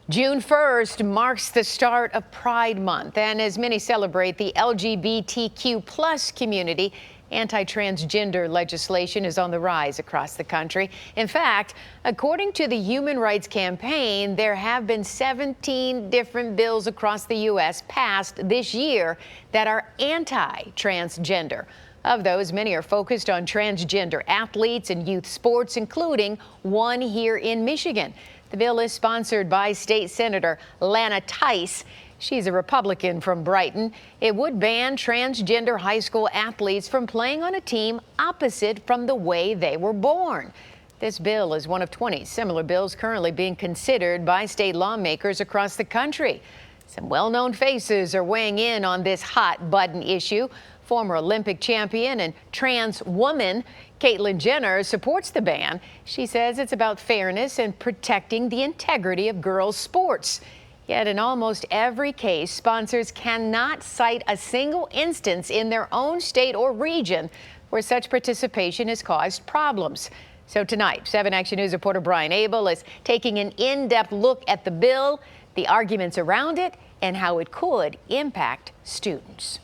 June 1st marks the start of Pride Month, and as many celebrate the LGBTQ plus community, anti-transgender legislation is on the rise across the country. In fact, according to the Human Rights Campaign, there have been 17 different bills across the U.S. passed this year that are anti-transgender. Of those, many are focused on transgender athletes and youth sports, including one here in Michigan. The bill is sponsored by State Senator Lana Tice. She's a Republican from Brighton. It would ban transgender high school athletes from playing on a team opposite from the way they were born. This bill is one of 20 similar bills currently being considered by state lawmakers across the country. Some well-known faces are weighing in on this hot-button issue. Former Olympic champion and trans woman Caitlyn Jenner supports the ban. She says it's about fairness and protecting the integrity of girls' sports. Yet in almost every case, sponsors cannot cite a single instance in their own state or region where such participation has caused problems. So tonight, 7 Action News reporter Brian Abel is taking an in-depth look at the bill, the arguments around it, and how it could impact students.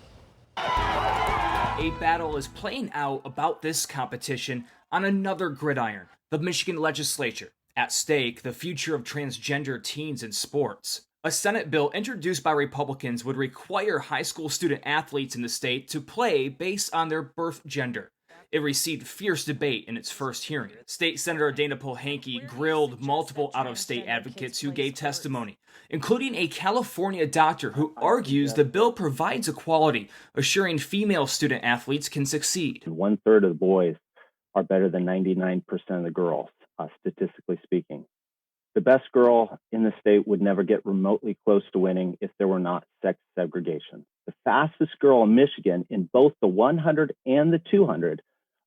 A battle is playing out about this competition on another gridiron, the Michigan legislature. At stake, the future of transgender teens in sports. A Senate bill introduced by Republicans would require high school student athletes in the state to play based on their birth gender. It received fierce debate in its first hearing. State Senator Dana Pohanke grilled multiple out-of-state advocates who gave testimony, including a California doctor who argues the bill provides equality, assuring female student athletes can succeed. 1/3 of the boys are better than 99% of the girls, statistically speaking. The best girl in the state would never get remotely close to winning if there were not sex segregation. The fastest girl in Michigan in both the 100 and the 200,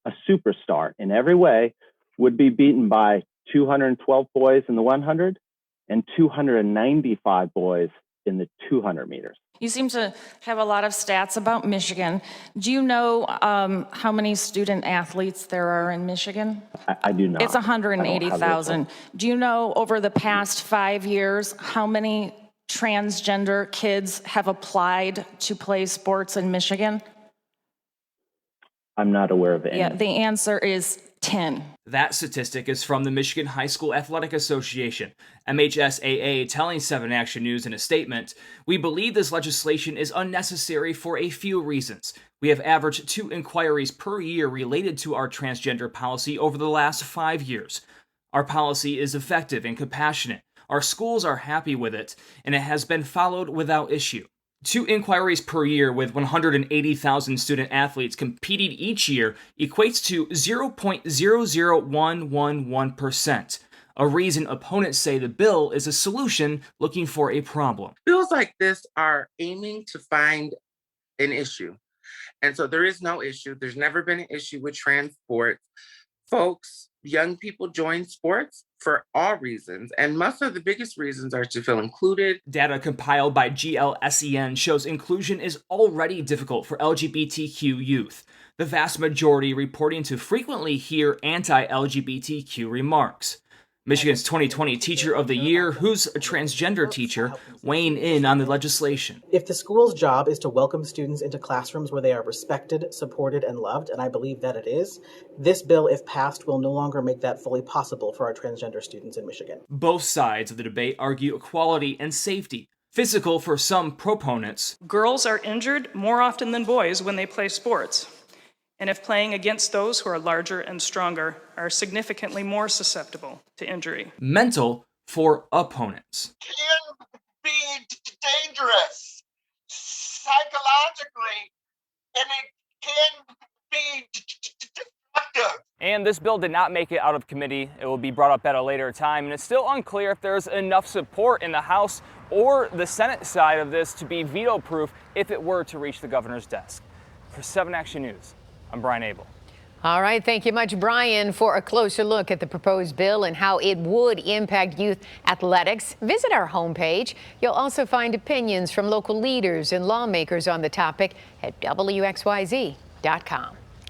a superstar in every way, would be beaten by 212 boys in the 100 and 295 boys in the 200 meters. You seem to have a lot of stats about Michigan. Do you know how many student athletes there are in Michigan? I do not. It's 180,000. Do you know over the past 5 years how many transgender kids have applied to play sports in Michigan? I'm not aware of any. Yeah, the answer is 10. That statistic is from the Michigan High School Athletic Association, MHSAA, telling 7 Action News in a statement, "We believe this legislation is unnecessary for a few reasons. We have averaged 2 inquiries per year related to our transgender policy over the last 5 years. Our policy is effective and compassionate. Our schools are happy with it, and it has been followed without issue. 2 inquiries per year with 180,000 student athletes competing each year equates to 0.00111%, a reason opponents say the bill is a solution looking for a problem." Bills like this are aiming to find an issue. And so there is no issue. There's never been an issue with trans sports. Folks, young people join sports for all reasons, and most of the biggest reasons are to feel included. Data compiled by GLSEN shows inclusion is already difficult for LGBTQ youth, the vast majority reporting to frequently hear anti-LGBTQ remarks. Michigan's 2020 Teacher of the Year, who's a transgender teacher, weighing in on the legislation. If the school's job is to welcome students into classrooms where they are respected, supported, and loved, and I believe that it is, this bill, if passed, will no longer make that fully possible for our transgender students in Michigan. Both sides of the debate argue equality and safety. Physical for some proponents. Girls are injured more often than boys when they play sports. And if playing against those who are larger and stronger, are significantly more susceptible to injury. Mental for opponents. Can be dangerous psychologically, and it can be destructive. And this bill did not make it out of committee. It will be brought up at a later time, and it's still unclear if there's enough support in the House or the Senate side of this to be veto-proof if it were to reach the governor's desk. For 7 Action News, I'm Brian Abel. All right, thank you much, Brian, for a closer look at the proposed bill and how it would impact youth athletics. Visit our homepage. You'll also find opinions from local leaders and lawmakers on the topic at WXYZ.com.